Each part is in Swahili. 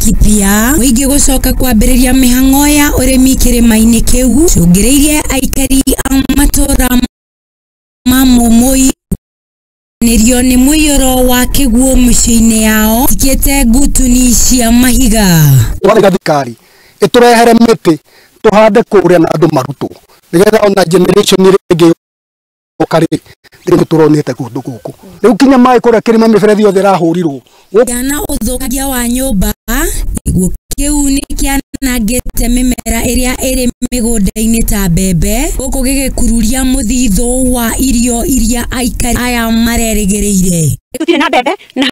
kipia muingi gucoka kwambiriria mihango ya urimi kirima-ini kiu cungiriirie aikari a matura ma Mumui nirio ni muiyuro wa kiguo muciini yao tikite ngutuni cia mahiga twathiga thikari iturehere miti tuhande kuria na andu marutu nigetha ona generation ringi ukari ndio turonete kundu guku riu kinya mai kuria kirima miberethi yothe rahurirwo yana uthukagia wa nyumba niguo kiu ni kianangite mimera iria iri migunda-ini ta mbembe guku gigikururia muthithu wa irio iria aikari aya marerigiriire tutire na mbembe na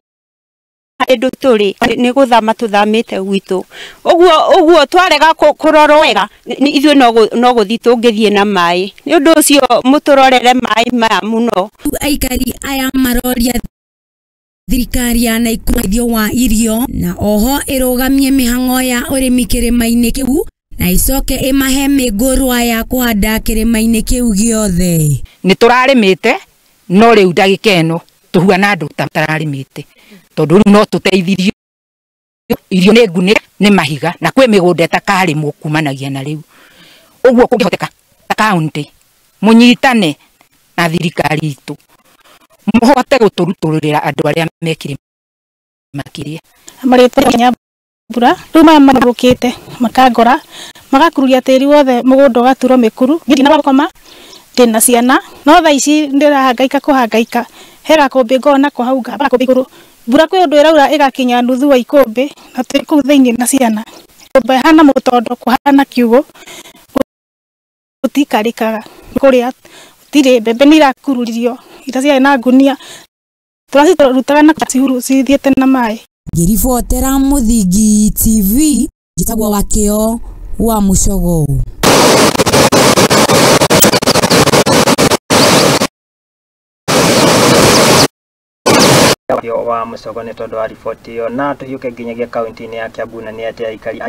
indu turi ni guthama tuthamite gwitu uguo twarega kurorwo wega ithuĩ no guthi tungithie na mai ni undu ucio muturorere mai maya muno aikari aya maroria thirikari ya naikuithio wa irio na oho irugamie mihango ya urimi kirima-ini kiu na icoke imahe migurwa ya kuhanda kirima-ini kiu giothe ni turarimite no riu ndagika eno tuhuana andu tararimite tondu riu no tuteithirio irio ni ngune ni mahiga na kwi migunda itakarimo kumanagia na riu uguo kungihoteka ta county munyitane na thirikari itu muhote guturuturira andu aria mekire makiria maritwa nyambura ruma marukite makangora magakururia tiri wothe mugunda gaturo mikuru ngina bakoma ndina ciana no tha ici ndirahangaika kuhangaika hera kumbi ngona ko hauga bara kumbi iguru mbura kwi undu iraura igakinya nuthu wa ikumbi na twi kuu thiini na ciana kumbi hana mutondo kuhana kiugo utikarikaga kuria tire mbembe ni irakururirio itacia na ngunia turacirutaga na cihuru cithiete na mai ngiribotera Muthingi TV njitagwo Wakio wa Mucogo wa Mucogo ni tondu wa riboti yo na tuhiuke nginyagia kaunti-ini ya Kiambu na ni ati aikari